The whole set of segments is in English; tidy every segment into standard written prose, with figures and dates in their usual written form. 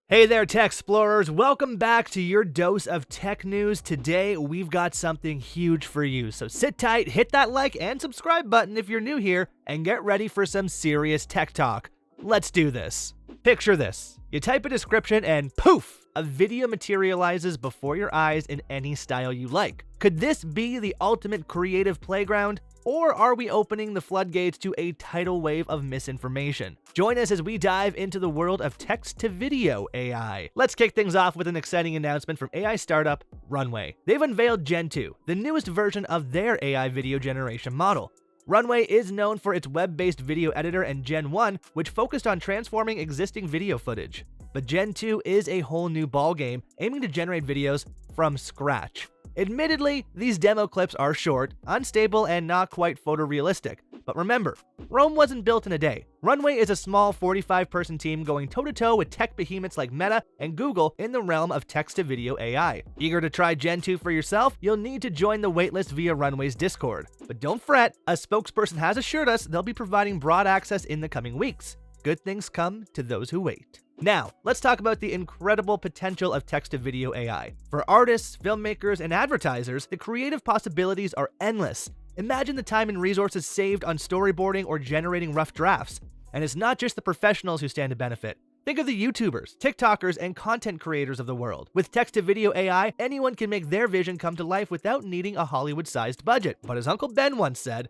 Hey there, tech explorers. Welcome back to your dose of tech news. Today, we've got something huge for you. So sit tight, hit that like and subscribe button if you're new here, and get ready for some serious tech talk. Let's do this. Picture this. You type a description and poof, a video materializes before your eyes in any style you like. Could this be the ultimate creative playground? Or are we opening the floodgates to a tidal wave of misinformation? Join us as we dive into the world of text-to-video AI. Let's kick things off with an exciting announcement from AI startup Runway. They've unveiled Gen 2, the newest version of their AI video generation model. Runway is known for its web-based video editor and Gen 1, which focused on transforming existing video footage. But Gen 2 is a whole new ballgame, aiming to generate videos from scratch. Admittedly, these demo clips are short, unstable, and not quite photorealistic. But remember, Rome wasn't built in a day. Runway is a small 45-person team going toe-to-toe with tech behemoths like Meta and Google in the realm of text-to-video AI. Eager to try Gen 2 for yourself? You'll need to join the waitlist via Runway's Discord. But don't fret, a spokesperson has assured us they'll be providing broad access in the coming weeks. Good things come to those who wait. Now, let's talk about the incredible potential of text-to-video AI. For artists, filmmakers, and advertisers, the creative possibilities are endless. Imagine the time and resources saved on storyboarding or generating rough drafts. And it's not just the professionals who stand to benefit. Think of the YouTubers, TikTokers, and content creators of the world. With text-to-video AI, anyone can make their vision come to life without needing a Hollywood-sized budget. But as Uncle Ben once said,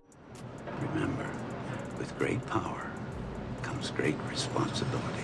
"Remember, with great power comes great responsibility."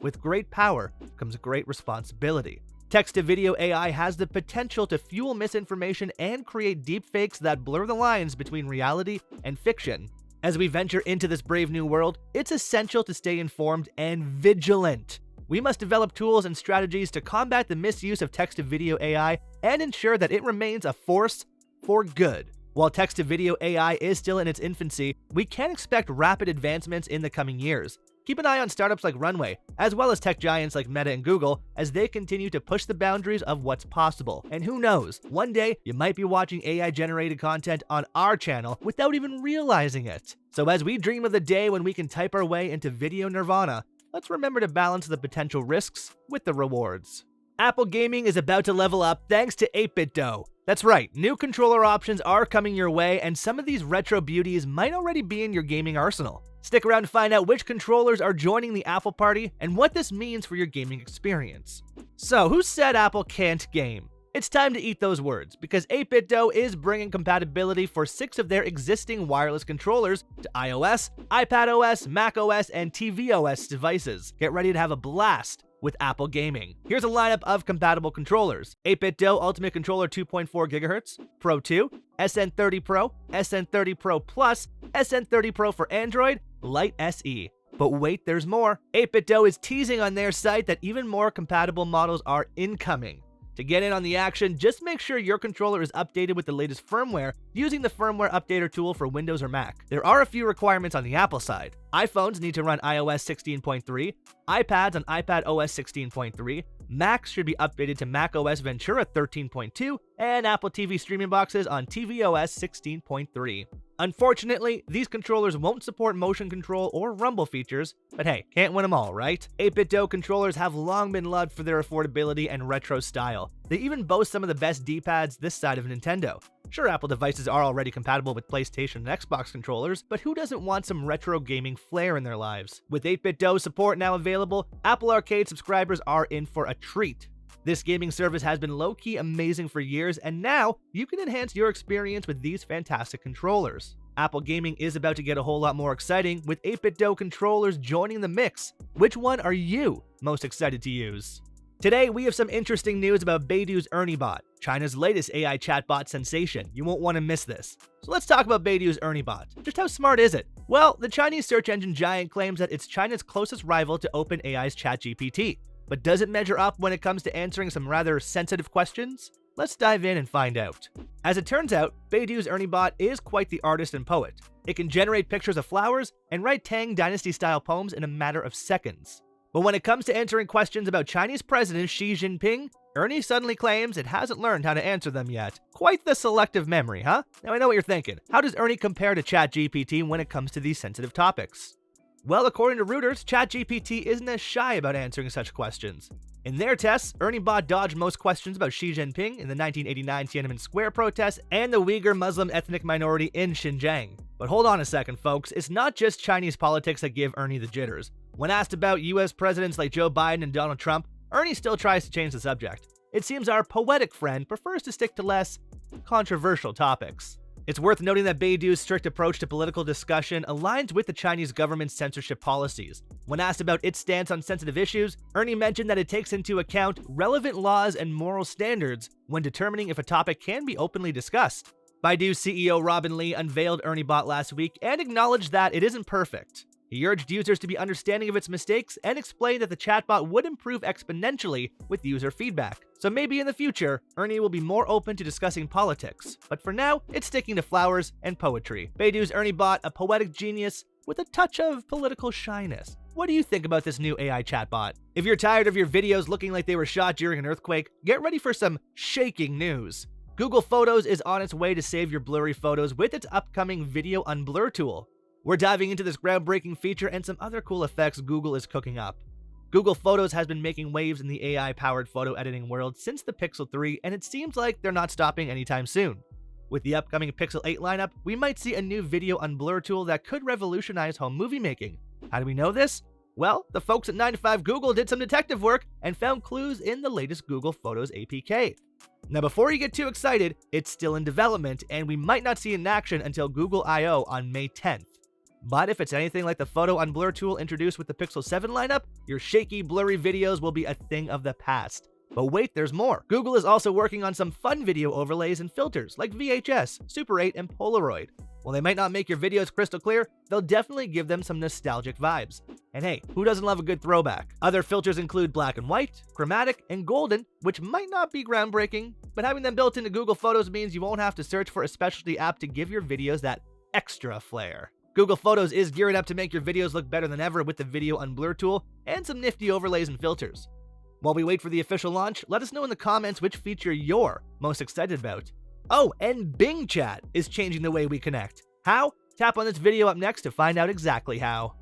With great power comes great responsibility. Text-to-video AI has the potential to fuel misinformation and create deepfakes that blur the lines between reality and fiction. As we venture into this brave new world, it's essential to stay informed and vigilant. We must develop tools and strategies to combat the misuse of text-to-video AI and ensure that it remains a force for good. While text-to-video AI is still in its infancy, we can expect rapid advancements in the coming years. Keep an eye on startups like Runway, as well as tech giants like Meta and Google, as they continue to push the boundaries of what's possible. And who knows, one day you might be watching AI-generated content on our channel without even realizing it. So as we dream of the day when we can type our way into video nirvana, let's remember to balance the potential risks with the rewards. Apple gaming is about to level up thanks to 8-Bit Dough. That's right, new controller options are coming your way, and some of these retro beauties might already be in your gaming arsenal. Stick around to find out which controllers are joining the Apple party and what this means for your gaming experience. So, who said Apple can't game? It's time to eat those words, because 8-Bit Dough is bringing compatibility for 6 of their existing wireless controllers to iOS, iPadOS, macOS, and tvOS devices. Get ready to have a blast with Apple gaming. Here's a lineup of compatible controllers: 8-Bit Dough Ultimate Controller 2.4 GHz, Pro 2, SN30 Pro, SN30 Pro Plus, SN30 Pro for Android, Lite SE. But wait, there's more. 8-Bit Dough is teasing on their site that even more compatible models are incoming. To get in on the action, just make sure your controller is updated with the latest firmware using the firmware updater tool for Windows or Mac. There are a few requirements on the Apple side. iPhones need to run iOS 16.3, iPads on iPadOS 16.3, Macs should be updated to macOS Ventura 13.2, and Apple TV streaming boxes on tvOS 16.3. Unfortunately, these controllers won't support motion control or rumble features, but hey, can't win them all, right? 8-Bit Dough controllers have long been loved for their affordability and retro style. They even boast some of the best D-pads this side of Nintendo. Sure, Apple devices are already compatible with PlayStation and Xbox controllers, but who doesn't want some retro gaming flair in their lives? With 8-Bit Dough support now available, Apple Arcade subscribers are in for a treat. This gaming service has been low-key amazing for years, and now you can enhance your experience with these fantastic controllers. Apple gaming is about to get a whole lot more exciting with 8-Bit Dough controllers joining the mix. Which one are you most excited to use? Today, we have some interesting news about Baidu's Ernie bot, China's latest AI chatbot sensation. You won't want to miss this. So let's talk about Baidu's Ernie bot. Just how smart is it? Well, the Chinese search engine giant claims that it's China's closest rival to OpenAI's ChatGPT. But does it measure up when it comes to answering some rather sensitive questions? Let's dive in and find out. As it turns out, Baidu's Ernie bot is quite the artist and poet. It can generate pictures of flowers and write Tang Dynasty-style poems in a matter of seconds. But when it comes to answering questions about Chinese President Xi Jinping, Ernie suddenly claims it hasn't learned how to answer them yet. Quite the selective memory, huh? Now I know what you're thinking. How does Ernie compare to ChatGPT when it comes to these sensitive topics? Well, according to Reuters, ChatGPT isn't as shy about answering such questions. In their tests, Ernie bot dodged most questions about Xi Jinping in the 1989 Tiananmen Square protests and the Uyghur Muslim ethnic minority in Xinjiang. But hold on a second, folks, it's not just Chinese politics that give Ernie the jitters. When asked about US presidents like Joe Biden and Donald Trump, Ernie still tries to change the subject. It seems our poetic friend prefers to stick to less controversial topics. It's worth noting that Baidu's strict approach to political discussion aligns with the Chinese government's censorship policies. When asked about its stance on sensitive issues, Ernie mentioned that it takes into account relevant laws and moral standards when determining if a topic can be openly discussed. Baidu CEO Robin Li unveiled Ernie Bot last week and acknowledged that it isn't perfect. He urged users to be understanding of its mistakes and explained that the chatbot would improve exponentially with user feedback. So maybe in the future, Ernie will be more open to discussing politics, but for now, it's sticking to flowers and poetry. Baidu's Ernie Bot, a poetic genius with a touch of political shyness. What do you think about this new AI chatbot? If you're tired of your videos looking like they were shot during an earthquake, get ready for some shaking news. Google Photos is on its way to save your blurry photos with its upcoming Video Unblur tool. We're diving into this groundbreaking feature and some other cool effects Google is cooking up. Google Photos has been making waves in the AI-powered photo editing world since the Pixel 3, and it seems like they're not stopping anytime soon. With the upcoming Pixel 8 lineup, we might see a new Video Unblur tool that could revolutionize home movie making. How do we know this? Well, the folks at 9to5 Google did some detective work and found clues in the latest Google Photos APK. Now, before you get too excited, it's still in development, and we might not see it in action until Google I/O on May 10th. But if it's anything like the Photo Unblur tool introduced with the Pixel 7 lineup, your shaky, blurry videos will be a thing of the past. But wait, there's more. Google is also working on some fun video overlays and filters like VHS, Super 8, and Polaroid. While they might not make your videos crystal clear, they'll definitely give them some nostalgic vibes. And hey, who doesn't love a good throwback? Other filters include black and white, chromatic, and golden, which might not be groundbreaking, but having them built into Google Photos means you won't have to search for a specialty app to give your videos that extra flair. Google Photos is gearing up to make your videos look better than ever with the Video Unblur tool and some nifty overlays and filters. While we wait for the official launch, let us know in the comments which feature you're most excited about. Oh, and Bing Chat is changing the way we connect. How? Tap on this video up next to find out exactly how.